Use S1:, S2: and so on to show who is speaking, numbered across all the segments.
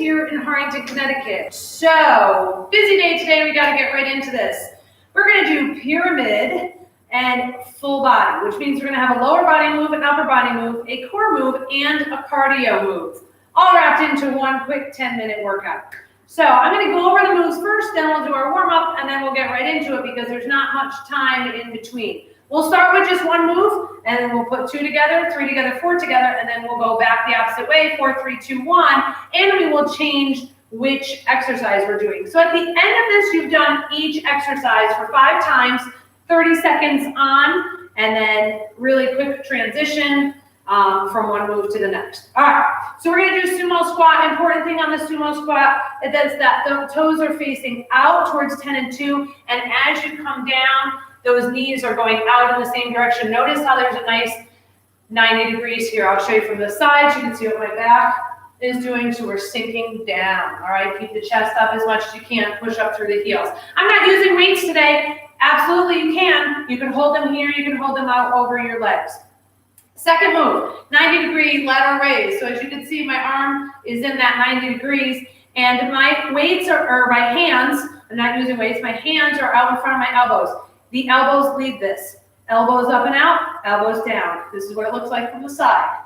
S1: here in Harrington, Connecticut. So, busy day today, we gotta get right into this. We're gonna do pyramid and full body, which means we're gonna have a lower body move, an upper body move, a core move, and a cardio move, all wrapped into one quick 10-minute workout. So I'm gonna go over the moves first, then we'll do our warm-up, and then we'll get right into it because there's not much time in between. We'll start with just one move, and then we'll put 2 together, 3 together, 4 together, and then we'll go back the opposite way, 4, 3, 2, 1, and we will change which exercise we're doing. So at the end of this, you've done each exercise for 5 times, 30 seconds on, and then really quick transition from one move to the next. All right, so we're gonna do sumo squat. Important thing on the sumo squat is that the toes are facing out towards 10 and 2, and as you come down, those knees are going out in the same direction. Notice how there's a nice 90 degrees here. I'll show you from the side. You can see what my back is doing. So we're sinking down. All right, keep the chest up as much as you can. Push up through the heels. I'm not using weights today. Absolutely, you can. You can hold them here. You can hold them out over your legs. Second move, 90-degree lateral raise. So as you can see, my arm is in that 90 degrees, and my weights or my hands, I'm not using weights, my hands are out in front of my elbows. The elbows lead this. Elbows up and out, elbows down. This is what it looks like from the side.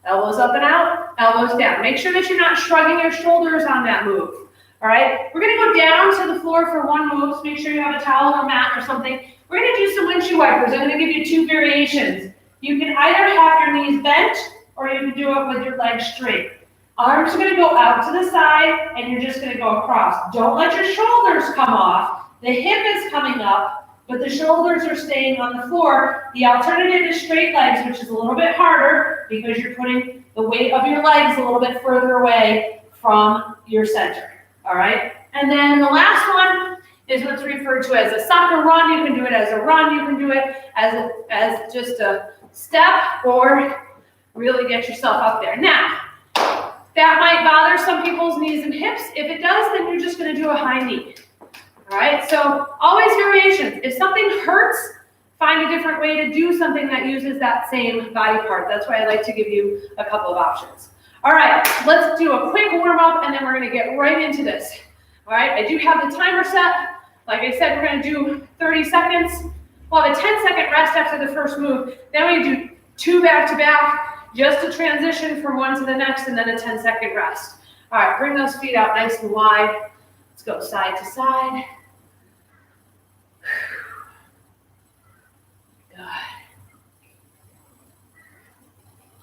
S1: Elbows up and out, elbows down. Make sure that you're not shrugging your shoulders on that move. All right, we're gonna go down to the floor for one move. So make sure you have a towel or mat or something. We're gonna do some windshield wipers. I'm gonna give you 2 variations. You can either have your knees bent or you can do it with your legs straight. Arms are gonna go out to the side and you're just gonna go across. Don't let your shoulders come off. The hip is coming up, but the shoulders are staying on the floor. The alternative is straight legs, which is a little bit harder because you're putting the weight of your legs a little bit further away from your center, all right? And then the last one is what's referred to as a soccer run. You can do it as a run. You can do it as just a step or really get yourself up there. Now, that might bother some people's knees and hips. If it does, then you're just gonna do a high knee. All right, so always variations. If something hurts, find a different way to do something that uses that same body part. That's why I like to give you a couple of options. All right, let's do a quick warm up and then we're gonna get right into this. All right, I do have the timer set. Like I said, we're gonna do 30 seconds. We'll have a 10-second rest after the first move. Then we do 2 back-to-back, just to transition from one to the next, and then a 10-second rest. All right, bring those feet out nice and wide. Let's go side to side. Good.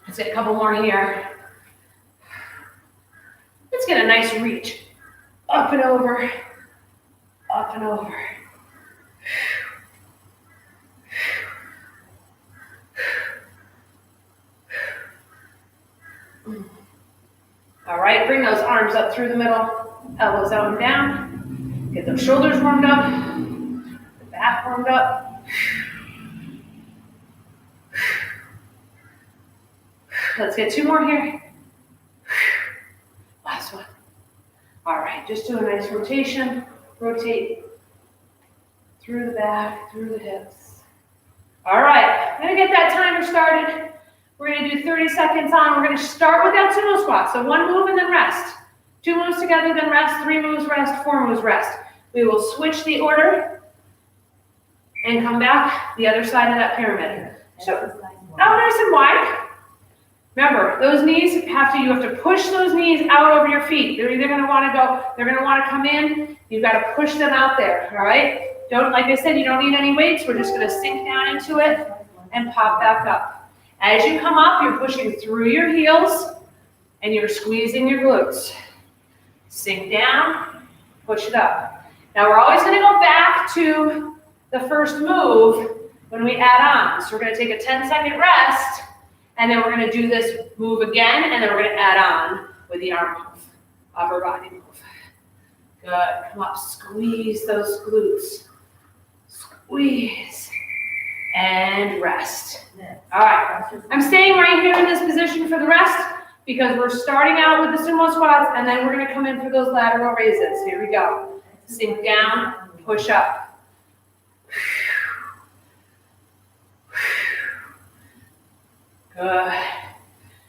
S1: Let's get a couple more here. Let's get a nice reach. Up and over, up and over. All right, bring those arms up through the middle, elbows out and down. Get those shoulders warmed up, the back warmed up. Let's get 2 more here. Last one. All right, just do a nice rotation. Rotate through the back, through the hips. All right, I'm gonna get that timer started. We're gonna do 30 seconds on. We're gonna start with that sumo squat. So 1 move and then rest. 2 moves together, then rest. 3 moves, rest. 4 moves, rest. We will switch the order and come back the other side of that pyramid. So, nice and wide. Remember, those knees you have to push those knees out over your feet. They're either gonna wanna go, they're gonna wanna come in. You've gotta push them out there, all right? Like I said, you don't need any weights. We're just gonna sink down into it and pop back up. As you come up, you're pushing through your heels and you're squeezing your glutes. Sink down, push it up. Now we're always gonna go back to the first move when we add on. So we're gonna take a 10-second rest and then we're gonna do this move again and then we're gonna add on with the arm move, upper body move. Good, come up, squeeze those glutes. Squeeze. And rest. All right, I'm staying right here in this position for the rest because we're starting out with the sumo squats and then we're gonna come in for those lateral raises. Here we go. Sink down, push up. Good.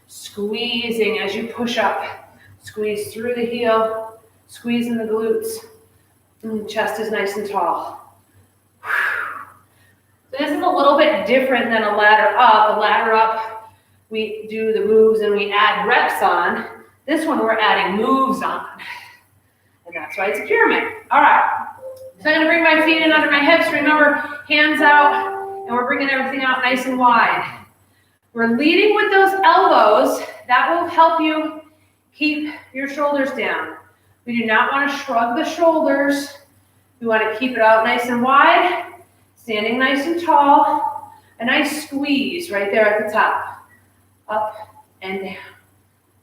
S1: Squeezing as you push up. Squeeze through the heel, squeeze in the glutes. Chest is nice and tall. So this is a little bit different than a ladder up. A ladder up, we do the moves and we add reps on. This one, we're adding moves on. And that's why it's a pyramid. All right. So I'm going to bring my feet in under my hips. Remember, hands out, and we're bringing everything out nice and wide. We're leading with those elbows. That will help you keep your shoulders down. We do not want to shrug the shoulders. We want to keep it out nice and wide, standing nice and tall. A nice squeeze right there at the top. Up and down,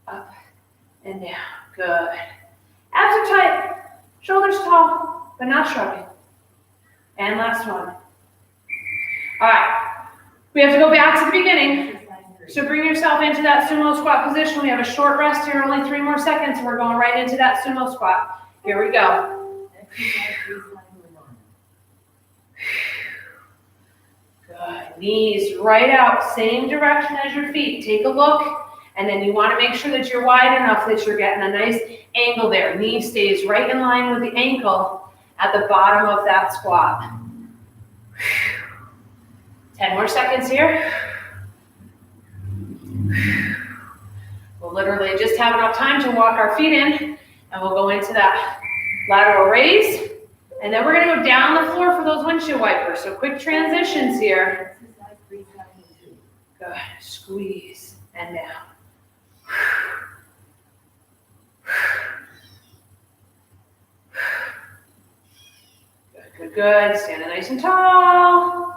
S1: up and down. Good. Abs are tight, shoulders tall, but not shrugging. And last one. All right, we have to go back to the beginning. So bring yourself into that sumo squat position. We have a short rest here, only 3 more seconds, and we're going right into that sumo squat. Here we go. Good. Knees right out, same direction as your feet. Take a look, and then you want to make sure that you're wide enough that you're getting a nice angle there. Knee stays right in line with the ankle at the bottom of that squat. 10 more seconds here. We'll literally just have enough time to walk our feet in, and we'll go into that lateral raise. And then we're going to go down the floor for those windshield wipers. So quick transitions here. Good. Squeeze and down. Good, good, good. Standing nice and tall.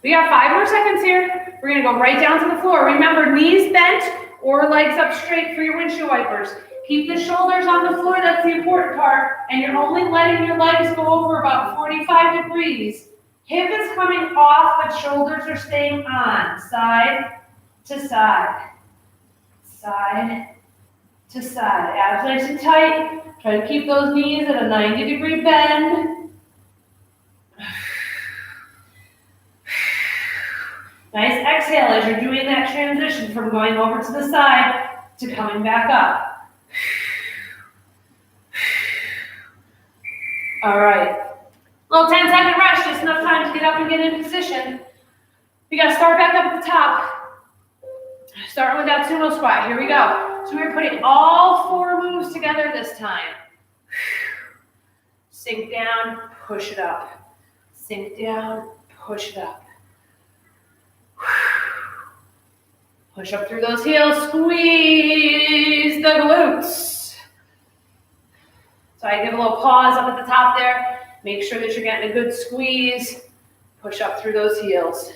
S1: We got 5 more seconds here. We're going to go right down to the floor. Remember, knees bent or legs up straight for your windshield wipers. Keep the shoulders on the floor. That's the important part. And you're only letting your legs go over about 45 degrees. Hip is coming off, but shoulders are staying on. Side to side. Side to side. Abs nice and tight. Try to keep those knees at a 90-degree bend. Nice exhale as you're doing that transition from going over to the side to coming back up. All right. Little 10-second rest, just enough time to get up and get in position. We got to start back up at the top. Starting with that sumo squat. Here we go. So we're putting all 4 moves together this time. Sink down, push it up. Sink down, push it up. Push up through those heels, squeeze the glutes. So I give a little pause up at the top there. Make sure that you're getting a good squeeze. Push up through those heels.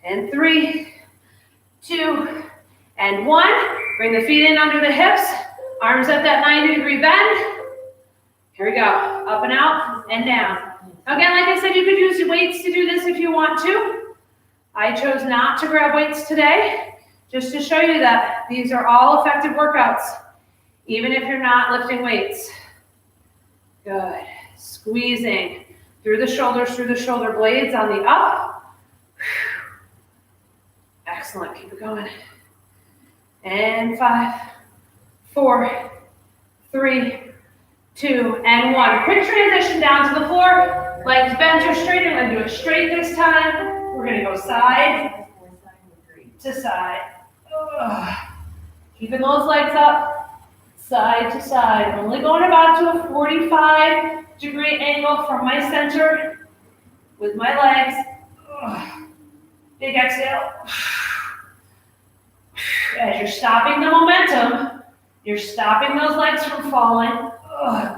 S1: And 3, 2, and 1. Bring the feet in under the hips. Arms at that 90-degree bend. Here we go. Up and out and down. Again, like I said, you could use your weights to do this if you want to. I chose not to grab weights today, just to show you that these are all effective workouts, even if you're not lifting weights. Good. Squeezing through the shoulder blades on the up. Excellent. Keep it going. And 5, 4, 3, 2, and 1. Quick transition down to the floor. Legs bent or straight. We're going to do it straight this time. We're going to go side to side. Keeping those legs up, side to side. Only going about to a 45-degree angle from my center with my legs. Big exhale. As you're stopping the momentum, you're stopping those legs from falling,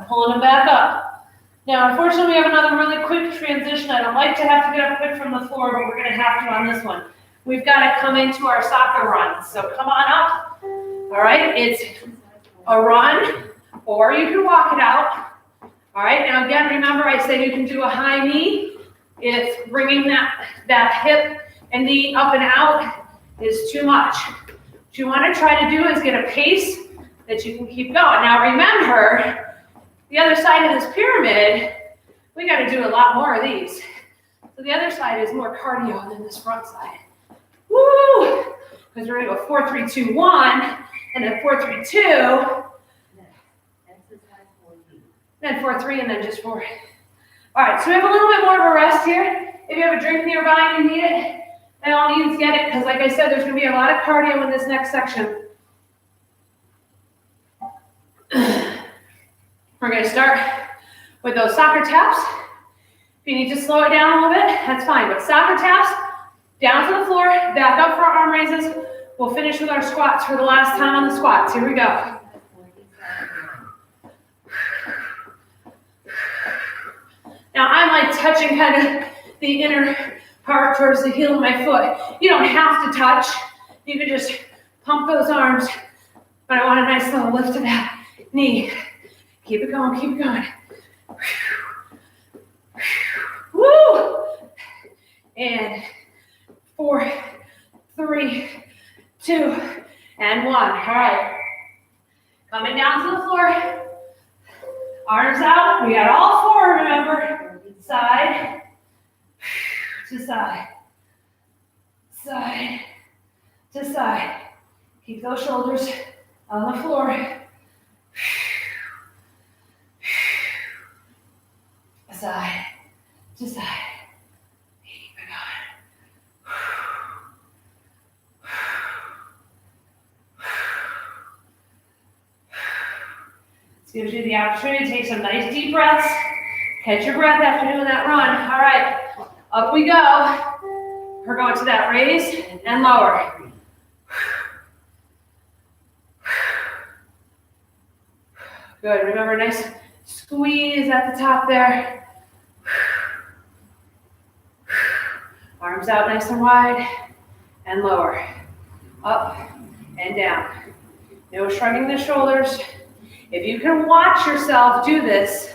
S1: pulling them back up. Now, unfortunately, we have another really quick transition. I don't like to have to get up quick from the floor, but we're going to have to on this one. We've got to come into our soccer run. So come on up. All right, it's a run, or you can walk it out. All right, now again, remember I said you can do a high knee if bringing that hip and knee up and out is too much. What you want to try to do is get a pace that you can keep going. Now remember, the other side of this pyramid, we We got to do a lot more of these. So the other side is more cardio than this front side. Woo! Because we're going to go 4, 3, 2, 1, and then 4, 3, 2. Then 4, 3, and then just 4. All right, so we have a little bit more of a rest here. If you have a drink nearby and you need it, by all means get it, because like I said, there's going to be a lot of cardio in this next section. We're going to start with those soccer taps. If you need to slow it down a little bit, that's fine. But soccer taps, down to the floor, back up for our arm raises. We'll finish with our squats for the last time on the squats. Here we go. Now I'm like touching kind of the inner part towards the heel of my foot. You don't have to touch. You can just pump those arms. But I want a nice little lift of that knee. Keep it going, keep it going. Woo! And 4, 3, 2, and 1. All right. Coming down to the floor. Arms out. We got all 4, remember. Side to side. Side to side. Keep those shoulders on the floor. Side to side. Keep it going. This gives you the opportunity to take some nice deep breaths. Catch your breath after doing that run. All right, up we go. We're going to that raise and lower. Good, remember, nice squeeze at the top there. Arms out nice and wide and lower. Up and down. No shrugging the shoulders. If you can watch yourself do this,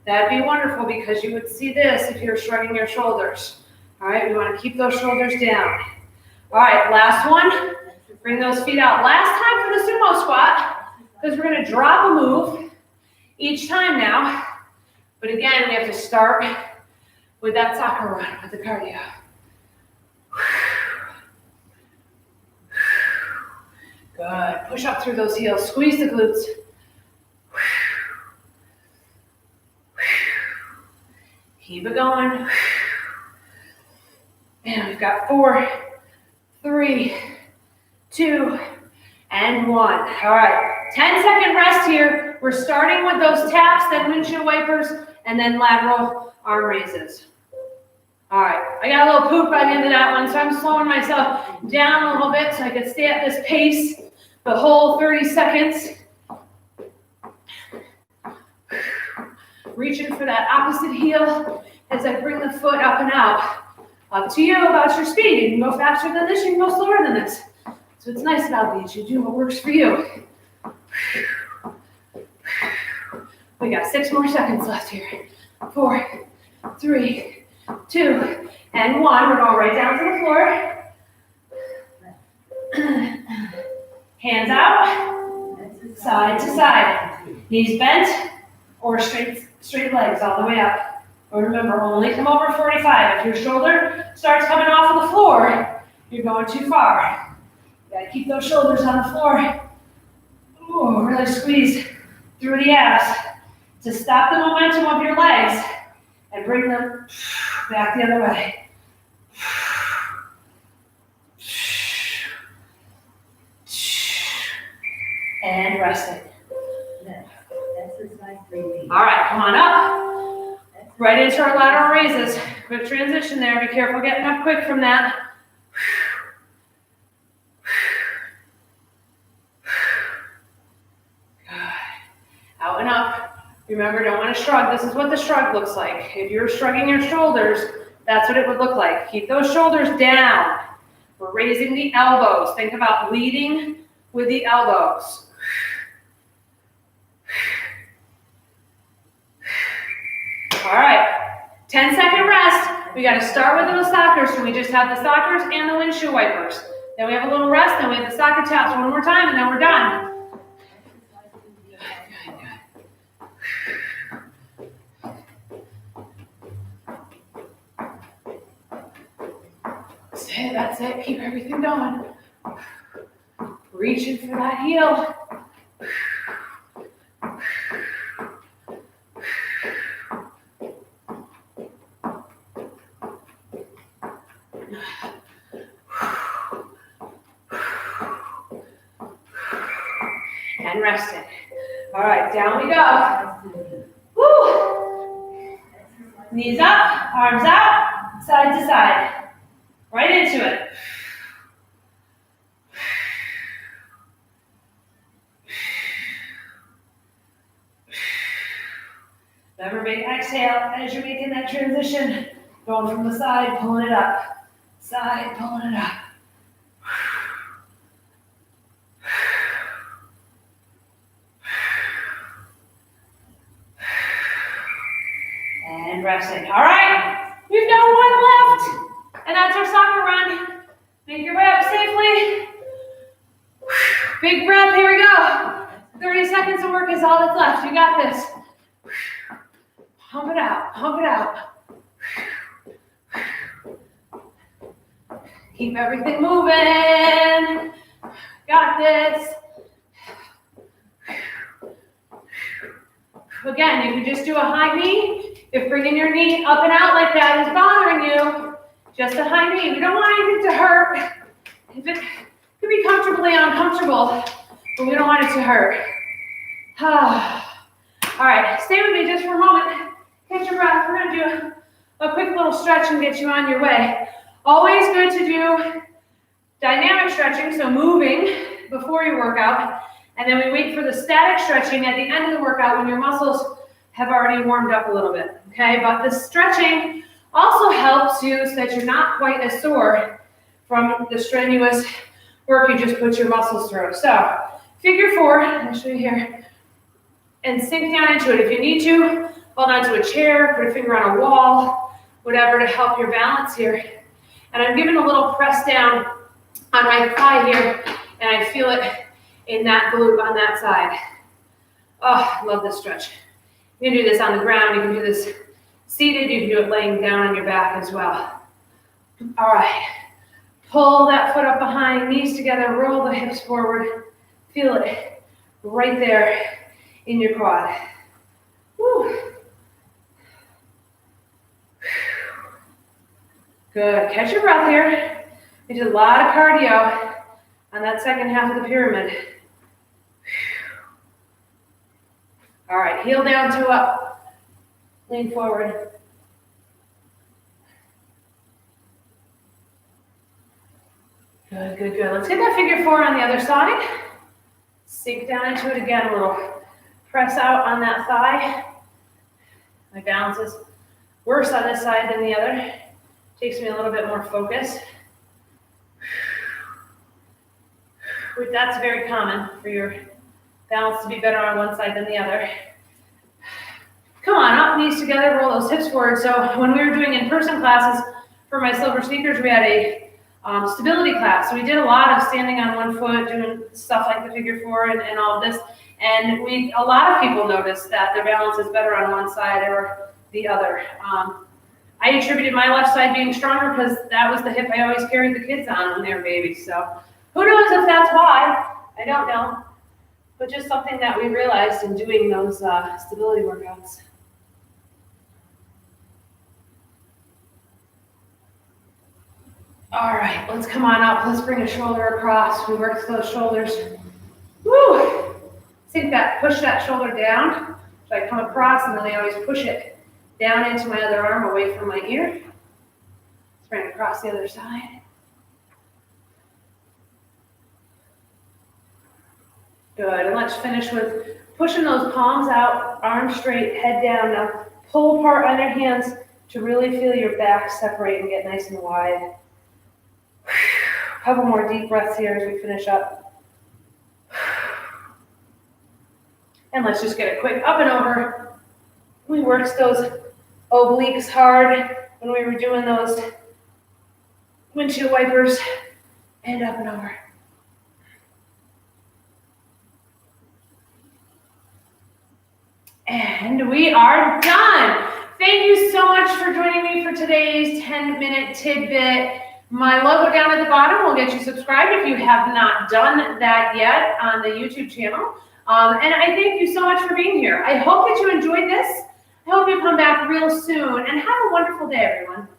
S1: that'd be wonderful because you would see this if you're shrugging your shoulders. All right, we want to keep those shoulders down. All right, last one. Bring those feet out. Last time for the sumo squat, because we're going to drop a move each time now. But again, we have to start with that soccer run, with the cardio. Good. Push up through those heels. Squeeze the glutes. Keep it going. And we've got 4, 3, 2, and 1. All right. 10-second rest here. We're starting with those taps, then windshield wipers, and then lateral arm raises. All right. I got a little poop by the end of that one, so I'm slowing myself down a little bit so I can stay at this pace the whole 30 seconds. Reaching for that opposite heel as I bring the foot up and out. Up to you about your speed. You can go faster than this, you can go slower than this. So it's nice about these. You do what works for you. We got 6 more seconds left here. 4, 3, 2, and 1. We're going right down to the floor. Hands out, side to side. Knees bent or straight legs all the way up. Or remember, only come over 45. If your shoulder starts coming off of the floor, you're going too far. You gotta keep those shoulders on the floor. Ooh, really squeeze through the abs to stop the momentum of your legs and bring them back the other way. And resting. All right, come on up. Right into our lateral raises. Quick transition there. Be careful getting up quick from that. Good. Out and up. Remember, don't want to shrug. This is what the shrug looks like. If you're shrugging your shoulders, that's what it would look like. Keep those shoulders down. We're raising the elbows. Think about leading with the elbows. All right, 10-second rest. We got to start with those sockers. So we just have the sockers and the windshield wipers. Then we have a little rest. Then we have the soccer taps one more time, and then we're done. That's it. Keep everything going. Reaching for that heel. And resting. All right, down we go. Woo! Knees up, arms out, side to side. Right into it. Remember, big exhale as you're making that transition. Going from the side, pulling it up. Side, pulling it up. And resting. All right, we've got one left. And that's our soccer run. Make your way up safely. Big breath, here we go. 30 seconds of work is all that's left. You got this. Pump it out, pump it out. Keep everything moving. Got this. Again, you can just do a high knee. If bringing your knee up and out like that is bothering you, just a high knee. We don't want anything to hurt. If it could be comfortably uncomfortable, but we don't want it to hurt. All right, stay with me just for a moment. Catch your breath. We're going to do a quick little stretch and get you on your way. Always good to do dynamic stretching, so moving before your workout, and then we wait for the static stretching at the end of the workout when your muscles have already warmed up a little bit, okay? But the stretching also helps you so that you're not quite as sore from the strenuous work you just put your muscles through. So, figure four, I'll show you here, and sink down into it. If you need to, hold onto a chair, put a finger on a wall, whatever to help your balance here. And I'm giving a little press down on my thigh here, and I feel it in that glute on that side. Oh, I love this stretch. You can do this on the ground, you can do this seated, you can do it laying down on your back as well. All right, pull that foot up behind, knees together, roll the hips forward. Feel it right there in your quad. Woo. Good, catch your breath here. We did a lot of cardio on that second half of the pyramid. All right, heel down, toe up. Lean forward. Good, good, good. Let's get that figure four on the other side. Sink down into it again a little. Press out on that thigh. My balance is worse on this side than the other. Takes me a little bit more focus. That's very common for your balance to be better on one side than the other. Come on, up, knees together, roll those hips forward. So when we were doing in-person classes for my silver sneakers, we had a stability class. So we did a lot of standing on one foot, doing stuff like the figure four and all of this. And a lot of people noticed that their balance is better on one side or the other. I attributed my left side being stronger because that was the hip I always carried the kids on when they were babies. So who knows if that's why? I don't know. But just something that we realized in doing those stability workouts. All right, let's come on up. Let's bring a shoulder across. We work those shoulders. Woo! Sink that, push that shoulder down. So I come across and then I always push it down into my other arm away from my ear. Let's bring it across the other side. Good, and let's finish with pushing those palms out, arms straight, head down. Now pull apart on your hands to really feel your back separate and get nice and wide. A couple more deep breaths here as we finish up. And let's just get a quick up and over. We worked those obliques hard when we were doing those windshield wipers, and up and over. And we are done. Thank you so much for joining me for today's 10-minute tidbit. My logo down at the bottom will get you subscribed if you have not done that yet on the YouTube channel. And I thank you so much for being here. I hope that you enjoyed this. I hope you come back real soon and have a wonderful day, everyone.